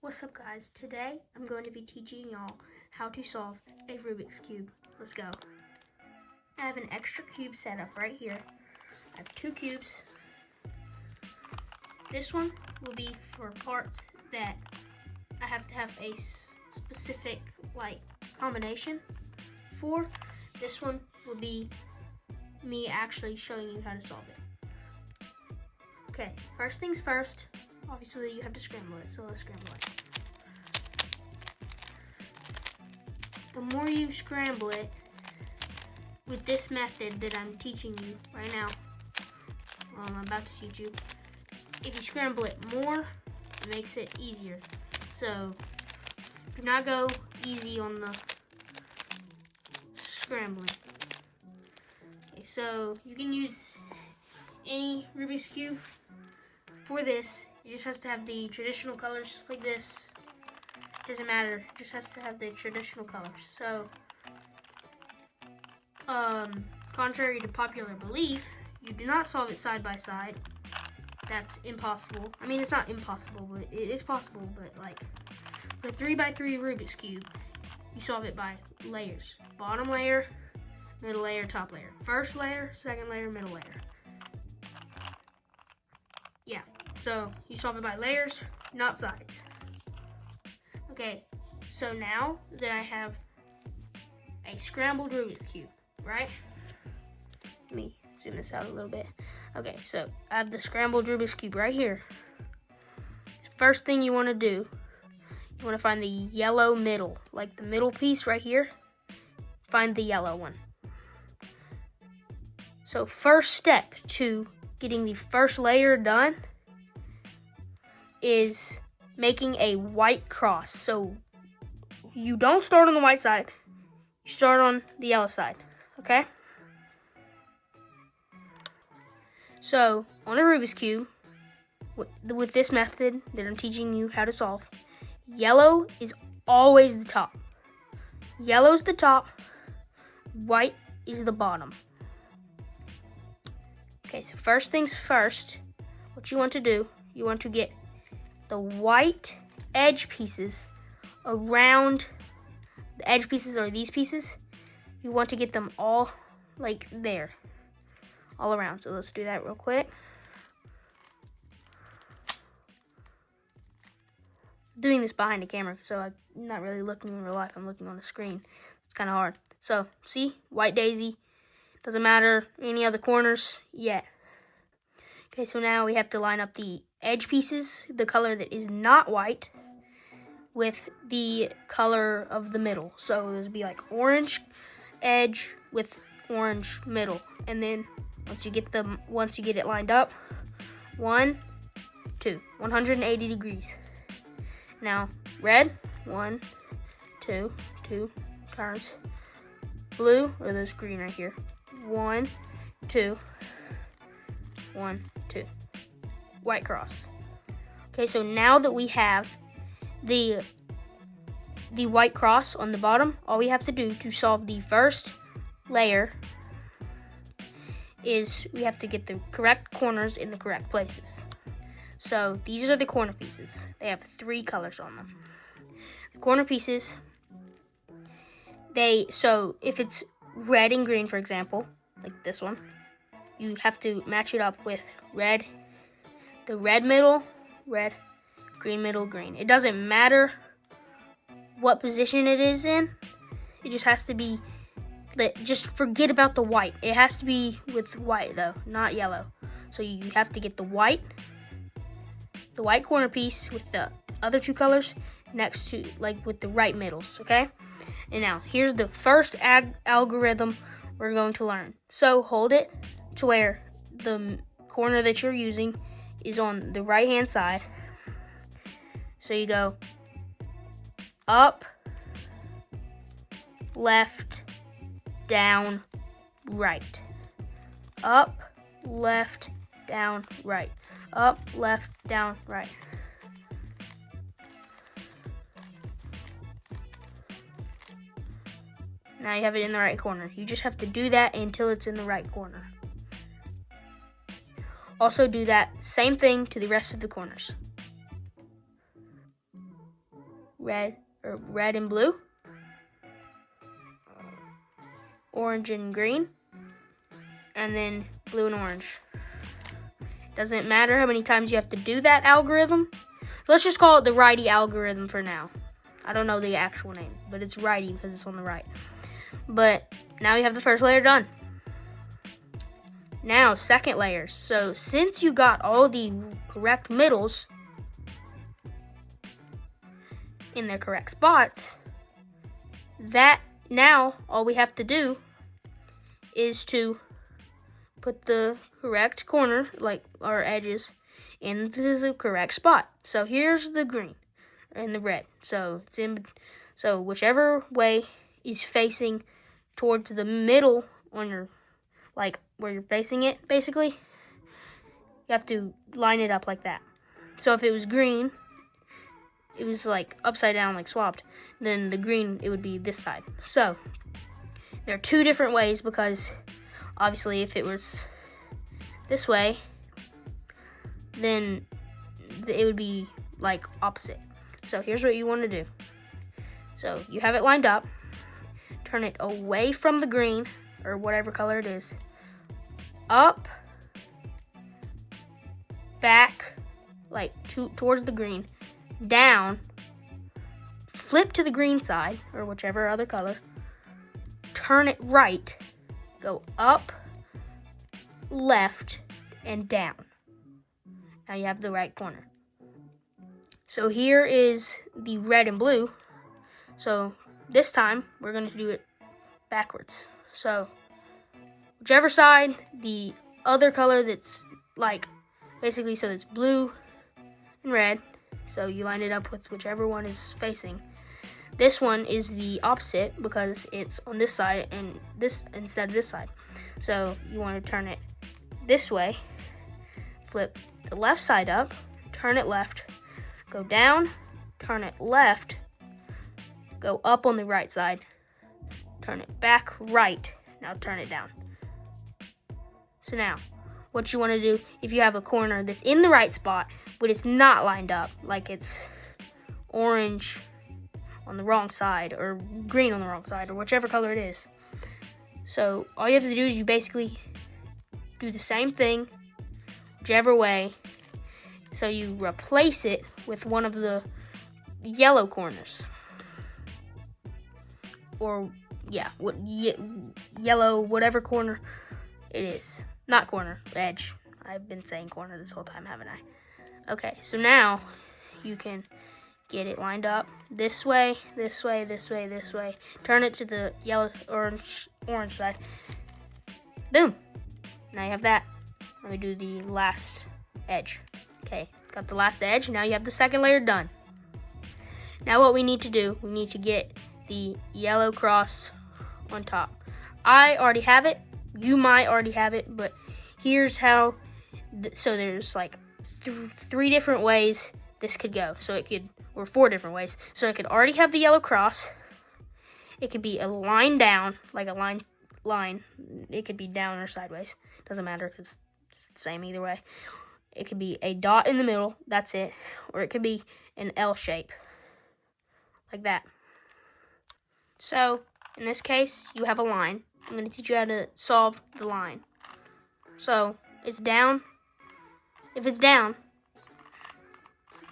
What's up guys, today I'm going to be teaching y'all how to solve a Rubik's Cube. Let's go. I have an extra cube set up right here. I have two cubes. This one will be for parts that I have to have a specific combination for. This one will be me actually showing you how to solve it. Okay, first things first. Obviously, you have to scramble it, so let's scramble it. The more you scramble it with this method that I'm teaching you right now, I'm about to teach you, if you scramble it more, it makes it easier. So, do not go easy on the scrambling. Okay, so you can use any Rubik's Cube for this. You just have to have the traditional colors like this. Doesn't matter, it just has to have the traditional colors. So, contrary to popular belief, you do not solve it side by side. That's impossible. I mean, it's not impossible, but it is possible. But for a 3x3 Rubik's Cube, you solve it by layers. Bottom layer, middle layer, top layer. First layer, second layer, middle layer. Yeah, so you solve it by layers, not sides. Okay, so now that I have a scrambled Rubik's Cube, right? Let me zoom this out a little bit. Okay, so I have the scrambled Rubik's Cube right here. First thing you want to do, you want to find the yellow middle, like the middle piece right here. Find the yellow one. So first step to getting the first layer done is making a white cross. So you don't start on the white side, you start on the yellow side, okay? So on a Rubik's Cube, with this method that I'm teaching you how to solve, yellow is always the top. Yellow's the top, white is the bottom. Okay, so first things first, what you want to do, you want to get the white edge pieces around the edge pieces, or these pieces. You want to get them all like there, all around. So let's do that real quick. Doing this behind the camera, so I'm not really looking in real life, I'm looking on the screen. It's kind of hard. So see, white daisy, doesn't matter any other corners yet. Okay, so now we have to line up the edge pieces, the color that is not white, with the color of the middle. So this would be like orange edge with orange middle. And then once you get it lined up, 1, 2, 180 degrees. Now red, 1, 2, 2 turns. Blue, or this green right here, 1, 2, 1, 2. White cross. Okay, so now that we have the white cross on the bottom, all we have to do to solve the first layer is we have to get the correct corners in the correct places. So these are the corner pieces. They have 3 colors on them. The corner pieces, so if it's red and green, for example, like this one, you have to match it up with red, the red middle, red, green middle, green. It doesn't matter what position it is in. It just has to be, just forget about the white. It has to be with white though, not yellow. So you have to get the white corner piece with the other 2 colors next to, with the right middles, okay? And now, here's the first algorithm we're going to learn. So hold it to where the corner that you're using is on the right hand side. So you go up, left, down, right. Up, left, down, right. Up, left, down, right. Now you have it in the right corner. You just have to do that until it's in the right corner. Also do that same thing to the rest of the corners. red and blue, orange and green, and then blue and orange. Doesn't matter how many times you have to do that algorithm. Let's just call it the righty algorithm for now. I don't know the actual name, but it's righty because it's on the right. But now you have the first layer done. Now, second layers. So since you got all the correct middles in their correct spots, that now all we have to do is to put the correct corner, like our edges, into the correct spot. So here's the green and the red. So whichever way is facing towards the middle on your, like where you're facing it, basically, you have to line it up like that. So if it was green, it was like upside down, like swapped, then the green, it would be this side. So there are two different ways, because obviously if it was this way, then it would be like opposite. So here's what you want to do. So you have it lined up, turn it away from the green, or whatever color it is, up, back, like towards the green, down, flip to the green side, or whichever other color, turn it right, go up, left, and down. Now you have the right corner. So here is the red and blue. So this time we're going to do it backwards. So whichever side, the other color that's like basically, so it's blue and red. So you line it up with whichever one is facing. This one is the opposite because it's on this side and this instead of this side. So you want to turn it this way, flip the left side up, turn it left, go down, turn it left, go up on the right side, turn it back right, now turn it down. So now, what you want to do, if you have a corner that's in the right spot, but it's not lined up, like it's orange on the wrong side, or green on the wrong side, or whichever color it is. So all you have to do is you basically do the same thing, whichever way. So you replace it with one of the yellow corners. Or, yeah, yellow, whatever corner it is. Not corner, edge. I've been saying corner this whole time, haven't I? Okay, so now you can get it lined up this way, this way, this way, this way. Turn it to the yellow, orange side. Boom. Now you have that. Let me do the last edge. Okay, got the last edge. Now you have the second layer done. Now what we need to do, we need to get the yellow cross on top. I already have it. You might already have it, but here's how. So there's like three different ways this could go. So it could, or four different ways. So it could already have the yellow cross. It could be a line down, like a line. It could be down or sideways. Doesn't matter because it's the same either way. It could be a dot in the middle. That's it. Or it could be an L shape, like that. So in this case, you have a line. I'm going to teach you how to solve the line. So it's down. If it's down,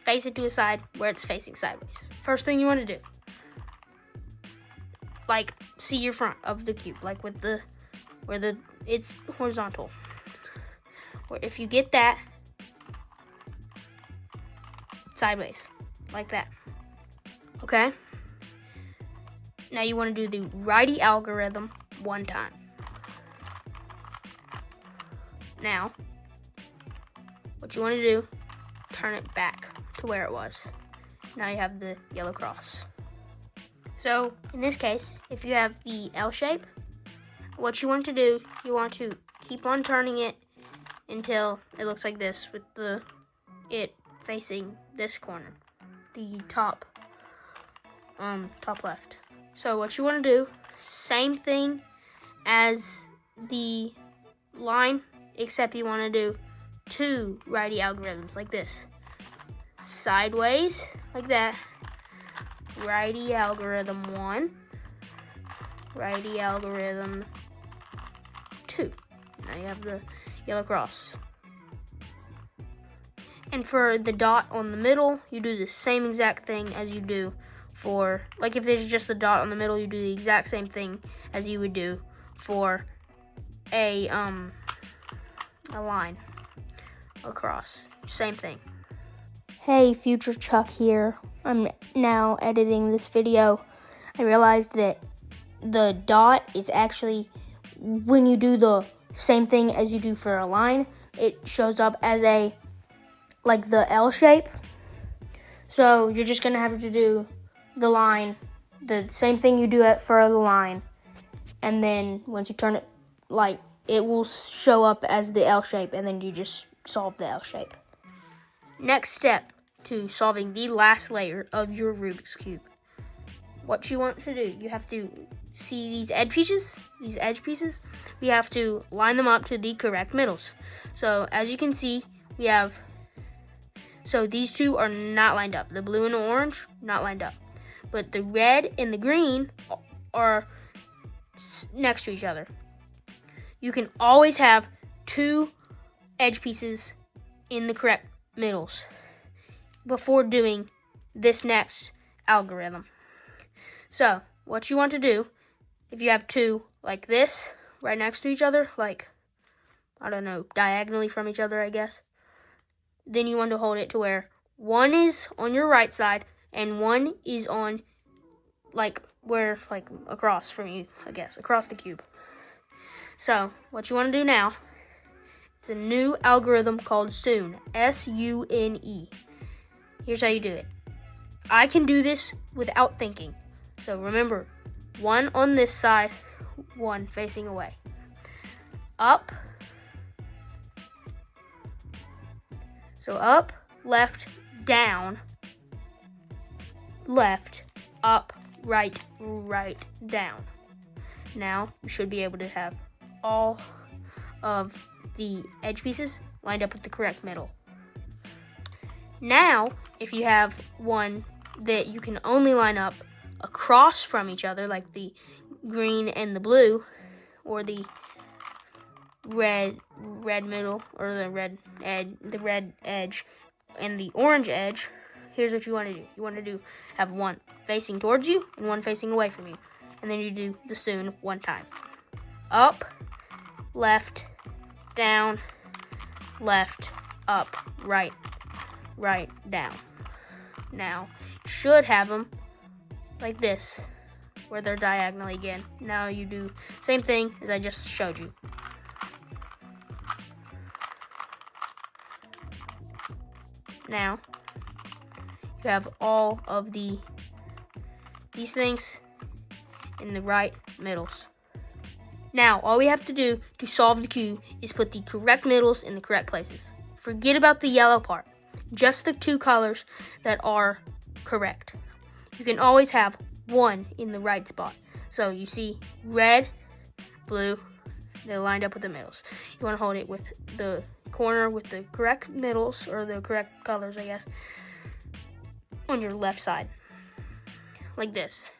face it to a side where it's facing sideways. First thing you want to do, like, see your front of the cube, like with where it's horizontal. Or if you get that sideways, like that. Okay? Now you want to do the righty algorithm one time. Now, what you want to do, turn it back to where it was. Now you have the yellow cross. So, in this case, if you have the L shape, what you want to do, you want to keep on turning it until it looks like this, with it facing this corner, the top left. So what you want to do, same thing as the line, except you want to do two righty algorithms like this. Sideways, like that. righty algorithm 1, righty algorithm 2. Now you have the yellow cross. And for the dot on the middle, you do the same exact thing as you do for, like if there's just a dot on the middle, you do the exact same thing as you would do for a line across. Same thing. Hey, Future Chuck here. I'm now editing this video. I realized that the dot is actually, when you do the same thing as you do for a line, it shows up as like the L shape. So you're just gonna have to do the line, the same thing you do it for the line, and then once you turn it, like, it will show up as the L shape, and then you just solve the L shape. Next step to solving the last layer of your Rubik's Cube. What you want to do, you have to see these edge pieces, we have to line them up to the correct middles. So as you can see, we have, so these two are not lined up. The blue and the orange, not lined up. But the red and the green are next to each other. You can always have two edge pieces in the correct middles before doing this next algorithm. So what you want to do, if you have two like this right next to each other, like, I don't know, diagonally from each other, I guess, then you want to hold it to where one is on your right side and one is on, like, where, like, across from you, I guess, across the cube. So what you want to do now, it's a new algorithm called SUNE, S-U-N-E. Here's how you do it. I can do this without thinking. So remember, one on this side, one facing away. Up. So up, left, down, left, up, right, right, down. Now you should be able to have all of the edge pieces lined up with the correct middle. Now, if you have one that you can only line up across from each other, like the green and the blue, or the red middle, or the red edge and the orange edge, here's what you want to do. You want to have one facing towards you and one facing away from you. And then you do the SUNE one time. Up, left, down, left, up, right, right, down. Now, you should have them like this, where they're diagonally again. Now you do same thing as I just showed you. Now, you have all of these things in the right middles. Now, all we have to do to solve the cube is put the correct middles in the correct places. Forget about the yellow part, just the two colors that are correct. You can always have one in the right spot. So you see red, blue, they're lined up with the middles. You want to hold it with the corner with the correct middles, or the correct colors, I guess, on your left side, like this.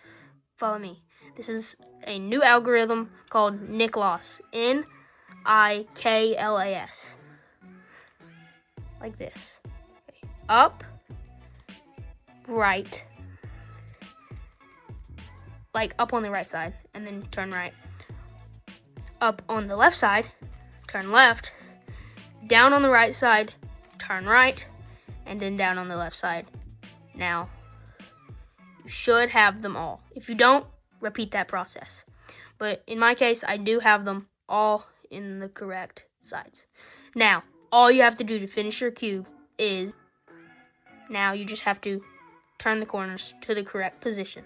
Follow me. This is a new algorithm called Niklas, Niklas, like this. Okay. Up, right, like up on the right side, and then turn right. Up on the left side, turn left. Down on the right side, turn right, and then down on the left side. Now, you should have them all. If you don't, repeat that process. But in my case, I do have them all in the correct sides. Now, all you have to do to finish your cube is, now you just have to turn the corners to the correct position.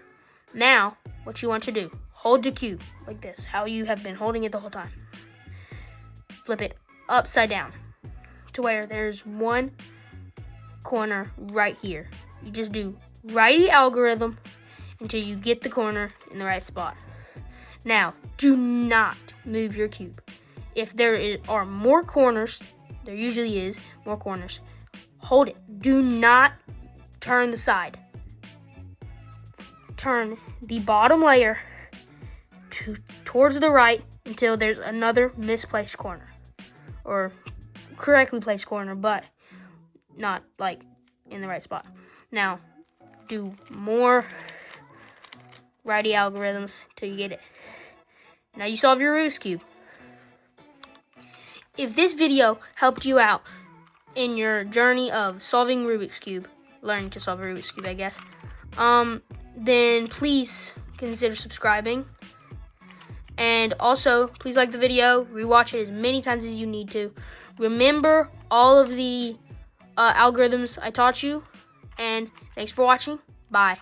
Now, what you want to do, hold the cube like this, how you have been holding it the whole time. Flip it upside down to where there's one corner right here. You just do righty algorithm until you get the corner in the right spot. Now, do not move your cube. If there are more corners, there usually is more corners, hold it. Do not turn the side. turn the bottom layer towards the right until there's another misplaced corner, or correctly placed corner, but not like in the right spot. Now, do more righty algorithms till you get it. Now you solve your Rubik's Cube. If this video helped you out in your journey of solving Rubik's Cube, learning to solve a Rubik's Cube, I guess, then please consider subscribing. And also, please like the video, rewatch it as many times as you need to. Remember all of the algorithms I taught you, and thanks for watching. Bye.